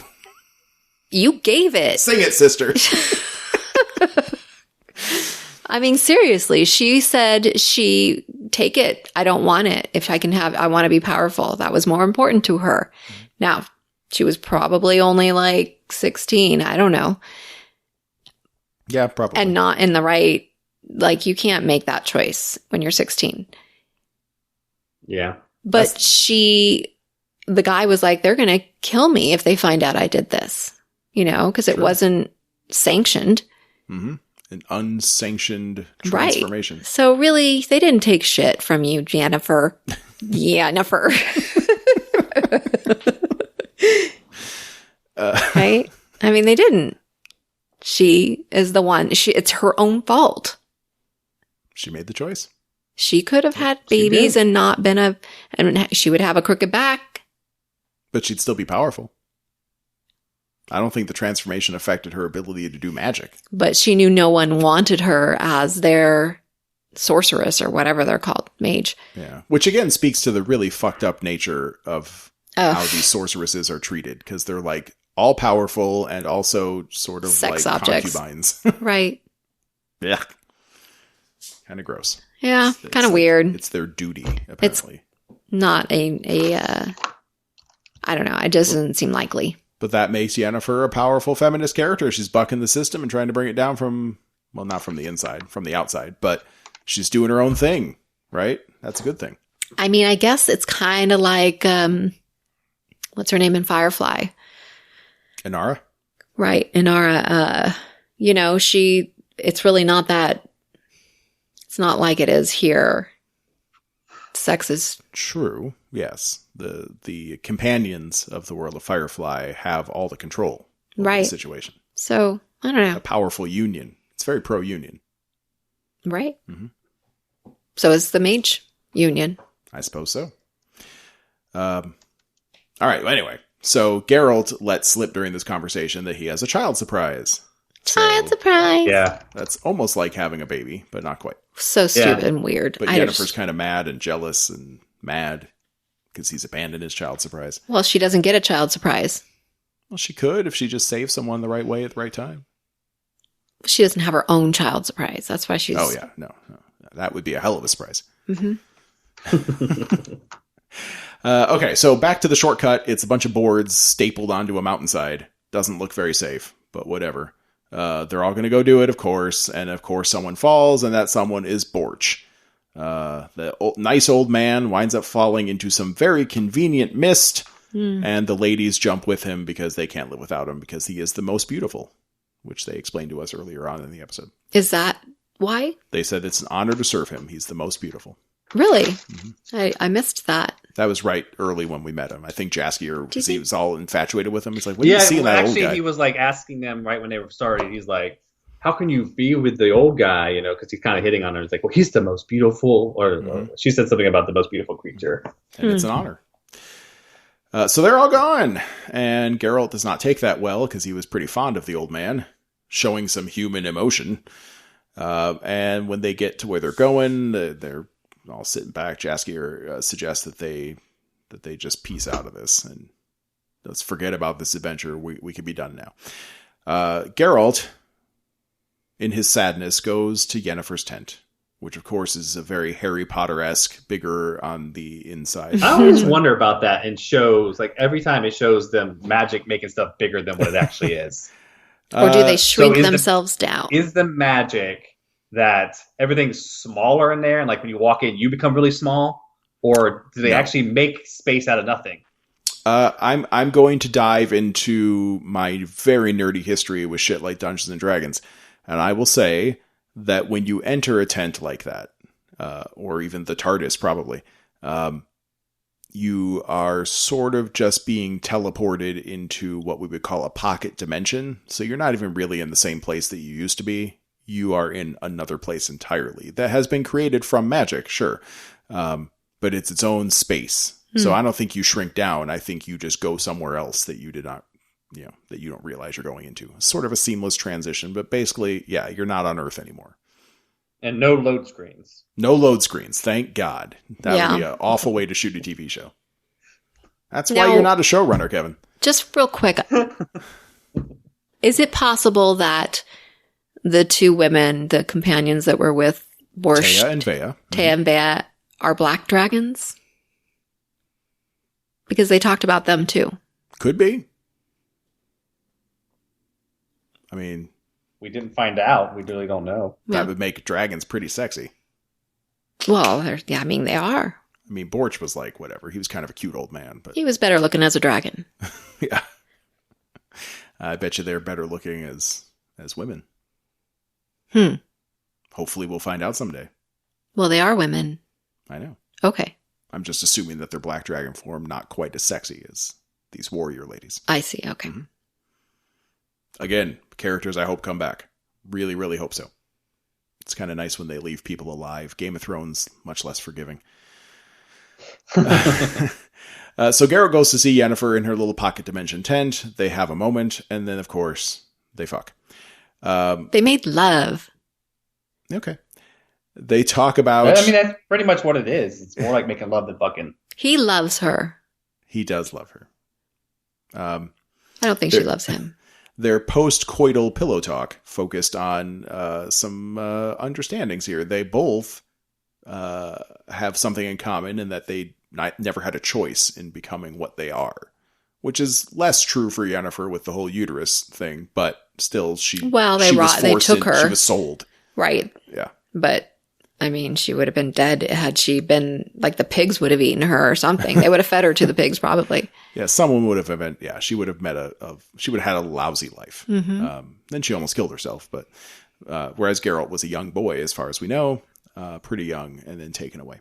You gave it. Sing it, sister. I mean, seriously, she said take it. I don't want it. If I can I want to be powerful. That was more important to her. Now, she was probably only like 16. I don't know. Yeah, probably. And not in the right, like, you can't make that choice when you're 16. Yeah. But the guy was like, they're going to kill me if they find out I did this, because it wasn't sanctioned. Mm-hmm. An unsanctioned transformation. Right. So really, they didn't take shit from you, Yennefer. Yennefer. Right? I mean, they didn't. She is the one. It's her own fault. She made the choice. She could have had babies and not been and she would have a crooked back. But she'd still be powerful. I don't think the transformation affected her ability to do magic. But she knew no one wanted her as their sorceress or whatever they're called, mage. Yeah. Which again speaks to the really fucked up nature of how these sorceresses are treated. Because they're like all powerful and also sort of sex like objects. concubines. Right. Yeah. Kind of gross. Yeah, kind of weird. It's their duty, apparently. It's not I don't know. It doesn't seem likely. But that makes Yennefer a powerful feminist character. She's bucking the system and trying to bring it down from, well, not from the inside, from the outside. But she's doing her own thing, right? That's a good thing. I mean, I guess it's kind of like, what's her name in Firefly? Inara? Right, Inara. It's really not that. It's not like it is here. Sex is true. Yes, the companions of the world of Firefly have all the control over the situation. So I don't know. A powerful union. It's very pro-union. Right. Mm-hmm. So is the mage union. I suppose so. All right. Well, anyway, so Geralt let slip during this conversation that he has a child surprise. Child surprise. Yeah. That's almost like having a baby, but not quite. So stupid and weird. But Yennefer's kind of mad and jealous and mad because he's abandoned his child surprise. Well, she doesn't get a child surprise. Well, she could if she just saved someone the right way at the right time. She doesn't have her own child surprise. That's why she's... Oh, yeah. No. That would be a hell of a surprise. Mm-hmm. Okay, so back to the shortcut. It's a bunch of boards stapled onto a mountainside. Doesn't look very safe, but whatever. They're all going to go do it, of course. And of course, someone falls, and that someone is Borch. Nice old man winds up falling into some very convenient mist, and the ladies jump with him because they can't live without him because he is the most beautiful, which they explained to us earlier on in the episode. Is that why? They said it's an honor to serve him. He's the most beautiful. Really? Mm-hmm. I missed that. That was right early when we met him. I think Jaskier, because he was all infatuated with him. He's like, what do you see in that old guy? Actually, he was like asking them right when they were started. He's like, how can you be with the old guy? You know, because he's kind of hitting on her. He's like, well, he's the most beautiful. Or she said something about the most beautiful creature. And it's an honor. So they're all gone. And Geralt does not take that well because he was pretty fond of the old man, showing some human emotion. And when they get to where they're going, they're all sitting back. Jaskier suggests that they just peace out of this and let's forget about this adventure. We can be done now. Geralt, in his sadness, goes to Yennefer's tent, which of course is a very Harry Potter-esque, bigger on the inside. I always wonder about that in shows. Like every time it shows them magic making stuff bigger than what it actually is. Or do they shrink themselves down? Is the magic that everything's smaller in there, and like when you walk in, you become really small, or do they actually make space out of nothing? I'm going to dive into my very nerdy history with shit like Dungeons and Dragons, and I will say that when you enter a tent like that, or even the TARDIS, probably, you are sort of just being teleported into what we would call a pocket dimension. So you're not even really in the same place that you used to be. You are in another place entirely that has been created from magic, sure. But it's its own space. So I don't think you shrink down. I think you just go somewhere else that you did not, that you don't realize you're going into. Sort of a seamless transition, but basically, yeah, you're not on Earth anymore. And no load screens. No load screens, thank God. That would be an awful way to shoot a TV show. That's why you're not a showrunner, Kevin. Just real quick. Is it possible that the two women, the companions that were with Borch, Taya and Vea. And Vea, are black dragons? Because they talked about them too. Could be. I mean, we didn't find out. We really don't know. That would make dragons pretty sexy. Well, they are. I mean, Borch was like, whatever. He was kind of a cute old man. But he was better looking as a dragon. Yeah. I bet you they're better looking as women. Hopefully we'll find out someday. Well, they are women. I know. Okay. I'm just assuming that their black dragon form not quite as sexy as these warrior ladies. I see. Okay. Mm-hmm. Again, characters I hope come back. Really, really hope so. It's kind of nice when they leave people alive. Game of Thrones, much less forgiving. So Geralt goes to see Yennefer in her little pocket dimension tent. They have a moment, and then, of course, they fuck. They made love. Okay. They talk about... I mean, that's pretty much what it is. It's more like making love than fucking. He loves her. He does love her. I don't think she loves him. Their post-coital pillow talk focused on some understandings here. They both have something in common in that they never had a choice in becoming what they are. Which is less true for Yennefer with the whole uterus thing, but still, they took her. She was sold. Right. Yeah. But, I mean, she would have been dead had she been, like, the pigs would have eaten her or something. They would have fed her to the pigs, probably. Yeah, someone would have been, she would have she would have had a lousy life. Mm-hmm. Then she almost killed herself, but, whereas Geralt was a young boy, as far as we know, pretty young, and then taken away.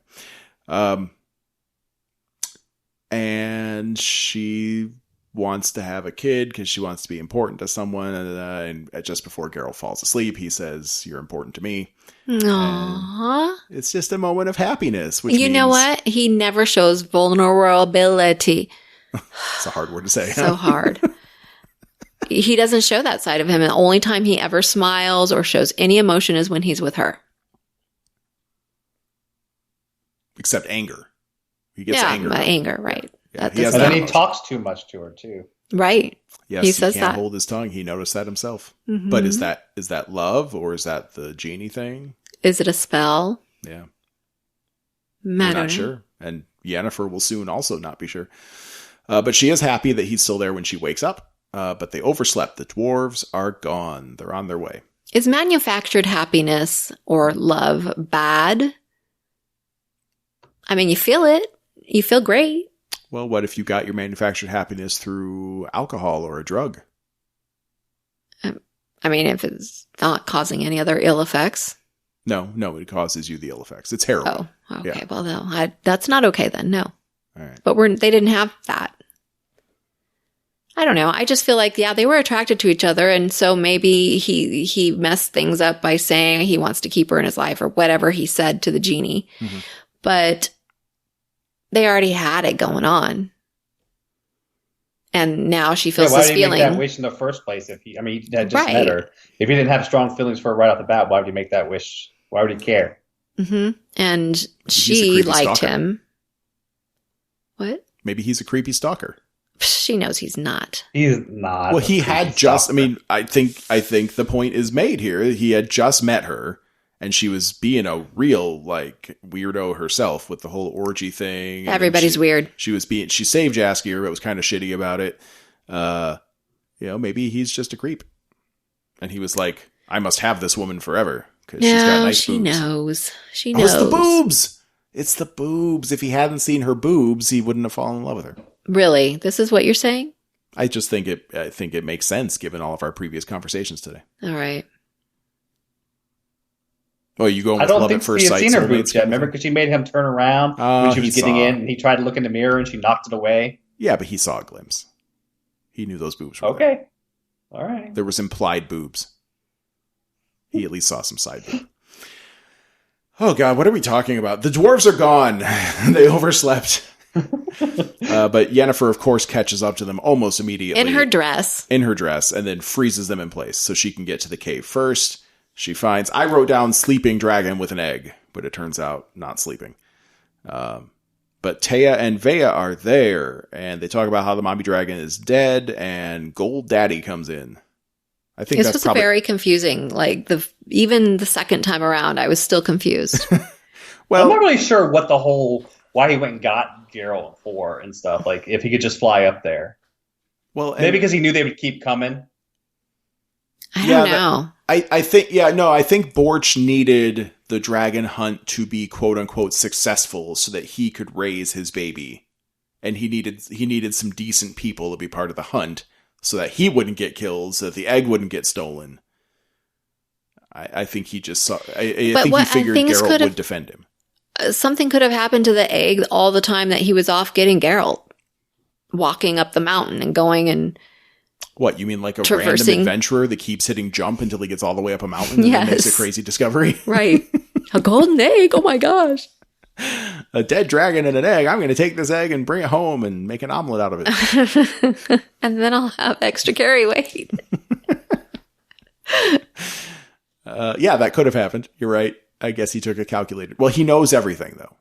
And she wants to have a kid because she wants to be important to someone. And just before Geralt falls asleep, he says, "You're important to me." Aww. It's just a moment of happiness. Which you know what? He never shows vulnerability. It's a hard word to say. So hard. He doesn't show that side of him. And the only time he ever smiles or shows any emotion is when he's with her. Except anger. He gets anger. Anger, right. Yeah, and then he talks too much to her, too. Right. Yes, he says can't hold his tongue. He noticed that himself. Mm-hmm. But is that love, or is that the genie thing? Is it a spell? Yeah. We're not sure. And Yennefer will soon also not be sure. But she is happy that he's still there when she wakes up. But they overslept. The dwarves are gone. They're on their way. Is manufactured happiness or love bad? I mean, you feel it. You feel great. Well, what if you got your manufactured happiness through alcohol or a drug? I mean, if it's not causing any other ill effects. No, it causes you the ill effects. It's heroin. Oh, okay. Yeah. Well, no, that's not okay then. No. All right. But they didn't have that. I don't know. I just feel like, yeah, they were attracted to each other. And so maybe he messed things up by saying he wants to keep her in his life or whatever he said to the genie. Mm-hmm. But they already had it going on. And now she feels this feeling. Why did he make that wish in the first place? If he had just met her. If he didn't have strong feelings for her right off the bat, why would he make that wish? Why would he care? Mm-hmm. And she liked him. What? Maybe he's a creepy stalker. She knows he's not. He's not. Well, he had just. I mean, I think the point is made here. He had just met her, and she was being a real weirdo herself with the whole orgy thing. Everybody's weird. She saved Jaskier, but was kind of shitty about it. Maybe he's just a creep, and he was like, "I must have this woman forever because she's got nice boobs." Knows. She knows. It's the boobs. It's the boobs. If he hadn't seen her boobs, he wouldn't have fallen in love with her. Really? This is what you're saying? I just think it makes sense given all of our previous conversations today. All right. Oh, you going with love at first sight? I don't think he had seen her boobs yet. Remember, because she made him turn around when she was getting in, and he tried to look in the mirror, and she knocked it away. Yeah, but he saw a glimpse. He knew those boobs were okay. There. All right. There was implied boobs. He at least saw some side boob. Oh, God, what are we talking about? The dwarves are gone. They overslept. But Yennefer, of course, catches up to them almost immediately. In her dress, and then freezes them in place so she can get to the cave first. She finds, I wrote down sleeping dragon with an egg, but it turns out not sleeping. But Taya and Vea are there, and they talk about how the mommy dragon is dead, and Gold Daddy comes in. I think this was very confusing. Even the second time around, I was still confused. Well, I'm not really sure what why he went and got Geralt for and stuff. Like, if he could just fly up there. Well, maybe because he knew they would keep coming. I don't know. I think Borch needed the dragon hunt to be quote unquote successful so that he could raise his baby. And he needed some decent people to be part of the hunt so that he wouldn't get killed, so that the egg wouldn't get stolen. I think he just saw. I think he figured Geralt would defend him. Something could have happened to the egg all the time that he was off getting Geralt, walking up the mountain and going and. What, you mean like a random adventurer that keeps hitting jump until he gets all the way up a mountain and then makes a crazy discovery? Right. A golden egg. Oh my gosh. A dead dragon and an egg. I'm going to take this egg and bring it home and make an omelet out of it. And then I'll have extra carry weight. Yeah, that could have happened. You're right. I guess he took a calculated. Well, he knows everything, though.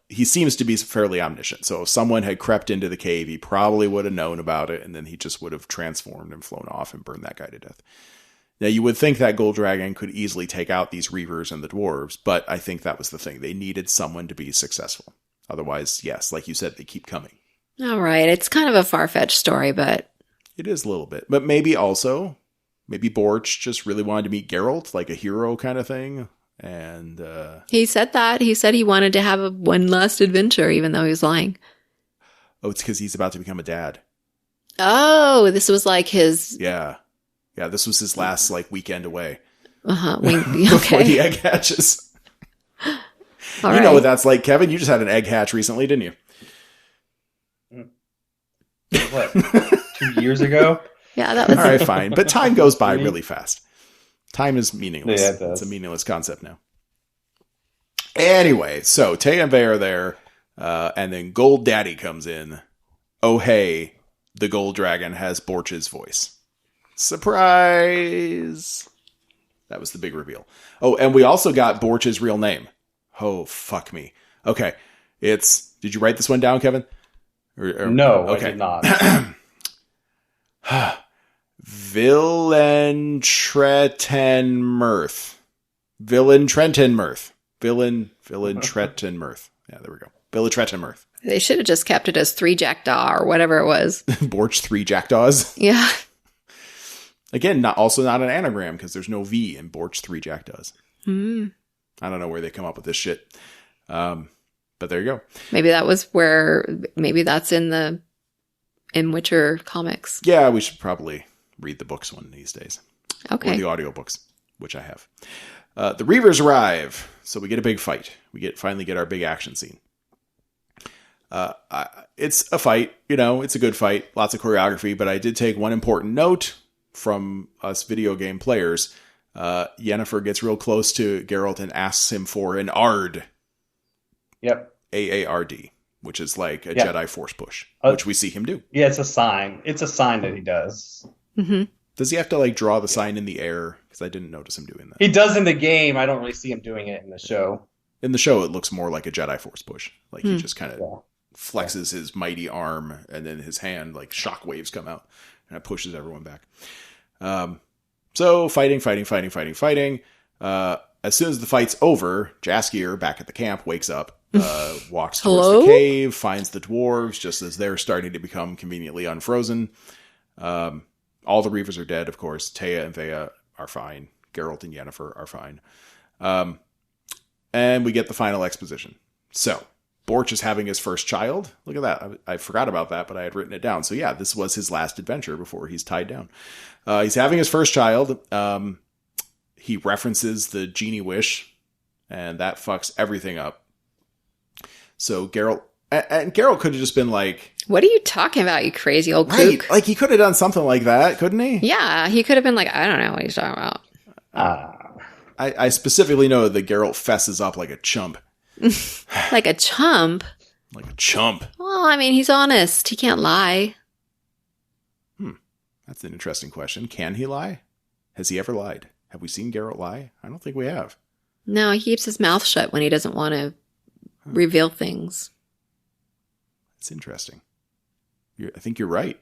He seems to be fairly omniscient. So if someone had crept into the cave, he probably would have known about it, and then he just would have transformed and flown off and burned that guy to death. Now, you would think that gold dragon could easily take out these reavers and the dwarves, but I think that was the thing. They needed someone to be successful. Otherwise, yes, like you said, they keep coming. All right. It's kind of a far-fetched story, but... It is a little bit. But maybe Borch just really wanted to meet Geralt, like a hero kind of thing. And he said that. He said he wanted to have one last adventure, even though he was lying. Oh, it's because he's about to become a dad. Oh, this was like his... Yeah, this was his last weekend away. Okay. Before the egg hatches. All you know what that's like, Kevin. You just had an egg hatch recently, didn't you? What? 2 years ago? Yeah, that was... All right, fine. But time goes by really fast. Time is meaningless. Yeah, it's a meaningless concept now. Anyway, so Tay and Vey are there, and then Gold Daddy comes in. Oh, hey, the Gold Dragon has Borch's voice. Surprise! That was the big reveal. Oh, and we also got Borch's real name. Oh, fuck me. Okay, did you write this one down, Kevin? No, okay. I did not. Villain Trenton Mirth. Tret, and Mirth. Yeah, there we go. Villa, Tret, and Mirth. They should have just kept it as 3 Jackdaw or whatever it was. Borch 3 Jackdaws. Yeah. Again, also not an anagram because there's no V in Borch 3 Jackdaws. Mm. I don't know where they come up with this shit. But there you go. Maybe that's in Witcher comics. Yeah, we should probably read the books one of these days. Okay. Or the audiobooks, which I have. The Reavers arrive, so we get a big fight. We finally get our big action scene. It's a fight, it's a good fight, lots of choreography, but I did take one important note from us video game players. Yennefer gets real close to Geralt and asks him for an Ard. Yep. AARD, which is like a Jedi Force push, which we see him do. Yeah, it's a sign. It's a sign that he does. Mm-hmm. Does he have to draw the sign in the air? Because I didn't notice him doing that. He does in the game. I don't really see him doing it in the show. In the show, it looks more like a Jedi Force push. He just kind of flexes his mighty arm, and then his hand, shockwaves come out, and it pushes everyone back. So fighting. As soon as the fight's over, Jaskier, back at the camp, wakes up, walks towards the cave, finds the dwarves, just as they're starting to become conveniently unfrozen. All the Reavers are dead, of course. Taya and Vea are fine. Geralt and Yennefer are fine. And we get the final exposition. So, Borch is having his first child. Look at that. I forgot about that, but I had written it down. So yeah, this was his last adventure before he's tied down. He's having his first child. He references the genie wish, and that fucks everything up. So Geralt could have just been like, what are you talking about, you crazy old kook? Right, he could have done something like that, couldn't he? Yeah, he could have been like, I don't know what he's talking about. I specifically know that Geralt fesses up like a chump. Like a chump? Like a chump. Well, I mean, he's honest. He can't lie. That's an interesting question. Can he lie? Has he ever lied? Have we seen Geralt lie? I don't think we have. No, he keeps his mouth shut when he doesn't want to reveal things. It's interesting. I think you're right.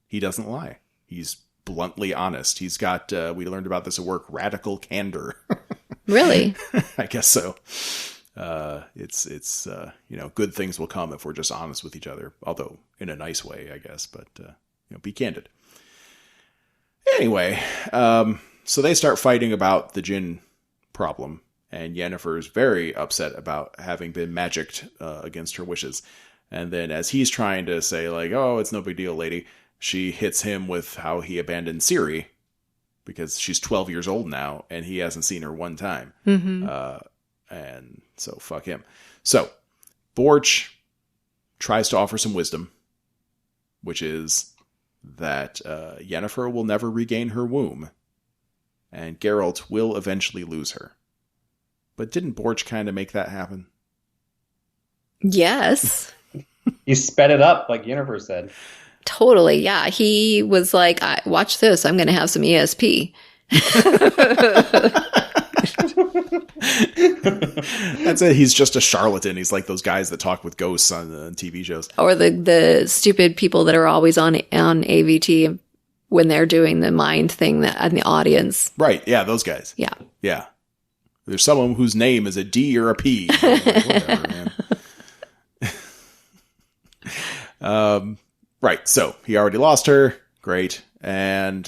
He doesn't lie. He's bluntly honest. He's got, we learned about this at work, radical candor. Really? I guess so. It's good things will come if we're just honest with each other. Although in a nice way, I guess. But, be candid. Anyway, so they start fighting about the Jinn problem. And Yennefer's very upset about having been magicked against her wishes. And then as he's trying to say, oh, it's no big deal, lady, she hits him with how he abandoned Ciri. Because she's 12 years old now, and he hasn't seen her one time. Mm-hmm. And so, fuck him. So, Borch tries to offer some wisdom, which is that Yennefer will never regain her womb, and Geralt will eventually lose her. But didn't Borch kind of make that happen? Yes. He sped it up, like Yennefer said. Totally, yeah. He was like, watch this, I'm going to have some ESP. That's it. He's just a charlatan. He's like those guys that talk with ghosts on TV shows. Or the stupid people that are always on AVT when they're doing the mind thing in the audience. Right, yeah, those guys. Yeah. Yeah. There's someone whose name is a D or a P. Whatever, man. Right, so he already lost her. Great. And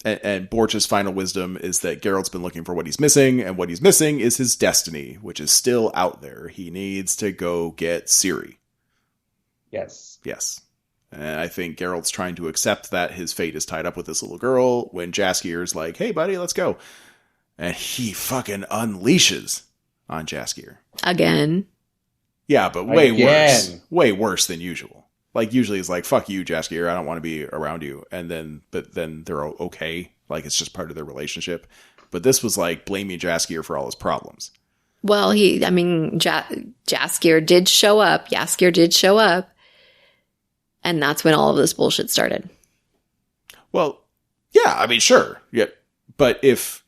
Borch's final wisdom is that Geralt's been looking for what he's missing, and what he's missing is his destiny, which is still out there. He needs to go get Ciri. Yes. Yes. And I think Geralt's trying to accept that his fate is tied up with this little girl when Jaskier's like, hey, buddy, let's go. And he fucking unleashes on Jaskier. Again. Yeah, but way worse. Way worse than usual. Usually it's like, fuck you, Jaskier, I don't want to be around you. But then they're okay. It's just part of their relationship. But this was blaming Jaskier for all his problems. Well, Jaskier did show up. Jaskier did show up. And that's when all of this bullshit started. Well, yeah, sure. Yeah. But if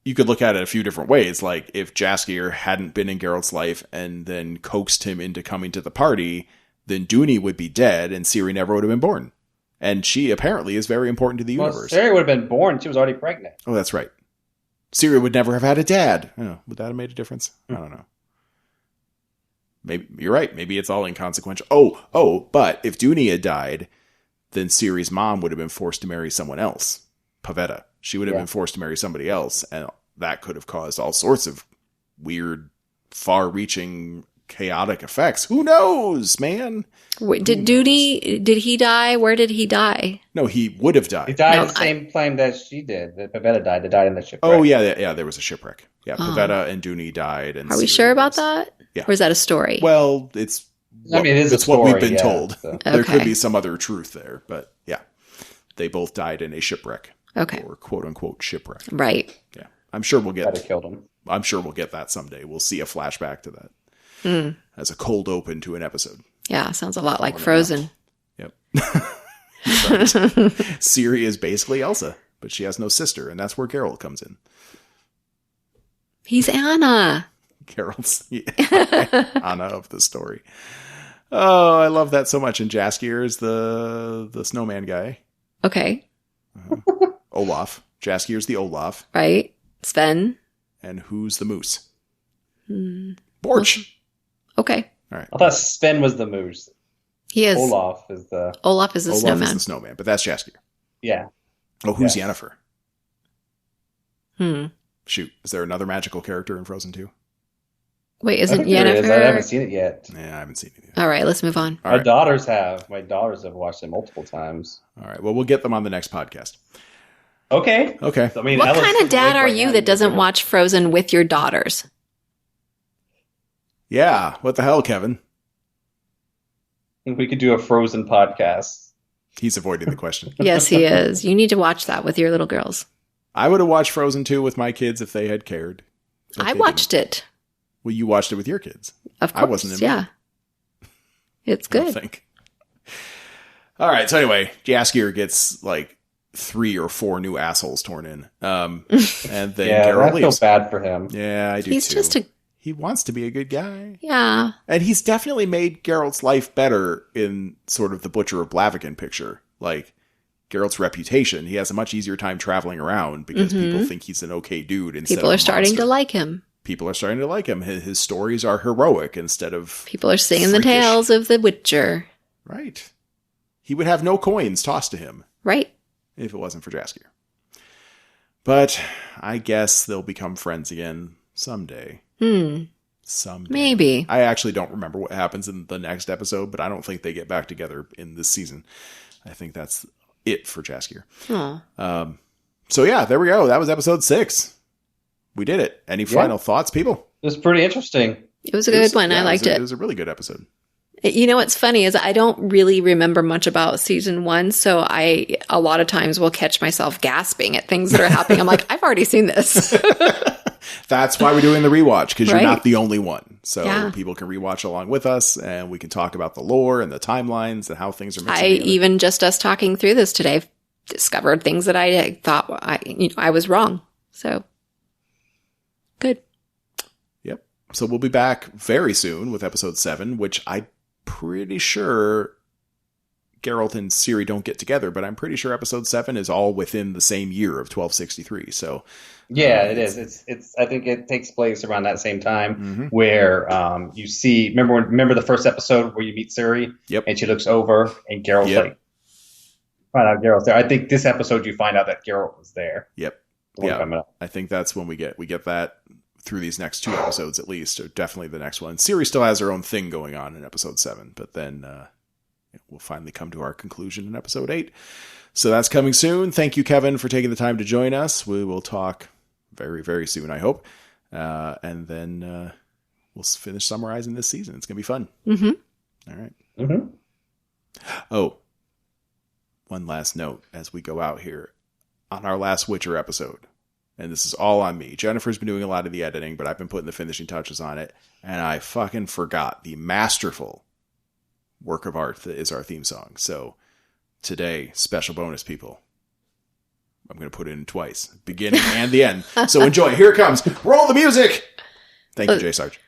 you could look at it a few different ways, if Jaskier hadn't been in Geralt's life and then coaxed him into coming to the party, then Dooney would be dead and Ciri never would have been born. And she apparently is very important to the universe. Ciri would have been born. She was already pregnant. Oh, that's right. Ciri would never have had a dad. Would that have made a difference? I don't know. Maybe you're right. Maybe it's all inconsequential. But if Dooney had died, then Ciri's mom would have been forced to marry someone else. Pavetta. She would have been forced to marry somebody else, and that could have caused all sorts of weird, far-reaching, chaotic effects. Who knows, man? Wait, did he die? Where did he die? No, he would have died. He died the same plane that she did. That Pavetta died. They died in the shipwreck. Oh, yeah, there was a shipwreck. Yeah, Pavetta and Dooney died. And are we sure about that? Yeah. Or is that a story? Well, it's what we've been told. So. There could be some other truth there, but yeah. They both died in a shipwreck. Okay. Or quote-unquote shipwreck. Right. Yeah. I'm sure we'll get killed him. I'm sure we'll get that someday. We'll see a flashback to that. As a cold open to an episode. Yeah, sounds a lot like Frozen. Yep. Ciri is basically Elsa, but she has no sister, and that's where Geralt comes in. He's Anna. Geralt's Anna of the story. Oh, I love that so much. And Jaskier is the snowman guy. Okay. Olaf. Jaskier's the Olaf. Right. Sven. And who's the moose? Borch. Okay. All right. I thought Sven was the moose. He is. Olaf is the snowman. Olaf is the snowman, but that's Jaskier. Yeah. Oh, who's Yennefer? Hmm. Shoot. Is there another magical character in Frozen 2? Wait, isn't Yennefer? I haven't seen it yet. Yeah, I haven't seen it yet. All right, let's move on. My daughters have. My daughters have watched it multiple times. All right. Well, we'll get them on the next podcast. Okay. So, I mean, what kind of dad are you that doesn't watch Frozen with your daughters? Yeah. What the hell, Kevin? We could do a Frozen podcast. He's avoiding the question. Yes, he is. You need to watch that with your little girls. I would have watched Frozen 2 with my kids if they had cared. I watched it. Well, you watched it with your kids. Of course. I wasn't in Yeah. It's good. I think. All right. So anyway, Jaskier gets like 3 or 4 new assholes torn in. And then Geralt leaves. I feel bad for him. Yeah, I do too. He wants to be a good guy. Yeah. And he's definitely made Geralt's life better in sort of the Butcher of Blaviken picture. Like, Geralt's reputation, he has a much easier time traveling around because people think he's an okay dude instead People of are starting to like him. People are starting to like him. His stories are heroic instead of people are singing freakish. The tales of the Witcher. Right. He would have no coins tossed to him. Right. If it wasn't for Jaskier. But I guess they'll become friends again someday. Someday. Maybe. I actually don't remember what happens in the next episode, but I don't think they get back together in this season. I think that's it for Jaskier. So yeah, there we go. That was episode 6. We did it. Any final thoughts, people? It was pretty interesting. It was a good one. I liked it. It was a really good episode. You know what's funny is I don't really remember much about season 1, so I a lot of times will catch myself gasping at things that are happening. I'm like, I've already seen this. That's why we're doing the rewatch, because you're not the only one. So people can rewatch along with us, and we can talk about the lore and the timelines and how things are mixing together. Even just us talking through this today, discovered things that I thought I was wrong. So good. Yep. So we'll be back very soon with episode 7, which I'm pretty sure Geralt and Ciri don't get together, but I'm pretty sure episode 7 is all within the same year of 1263. So yeah, it is. It's. I think it takes place around that same time where you see. Remember the first episode where you meet Ciri, and she looks over, and Geralt's like, find out Geralt's there. I think this episode you find out that Geralt was there. Yep. Yeah, I think that's when we get that through these next 2 episodes at least, or definitely the next one. Ciri still has her own thing going on in episode 7, but then we'll finally come to our conclusion in episode 8. So that's coming soon. Thank you, Kevin, for taking the time to join us. We will talk very, very soon, I hope. And then we'll finish summarizing this season. It's going to be fun. All right. Oh, one last note as we go out here. On our last Witcher episode, and this is all on me. Jennifer's been doing a lot of the editing, but I've been putting the finishing touches on it, and I fucking forgot the masterful work of art that is our theme song. So today, special bonus, people. I'm going to put it in twice, beginning and the end. So enjoy. Here it comes. Roll the music. Thank you, Jay Sarge.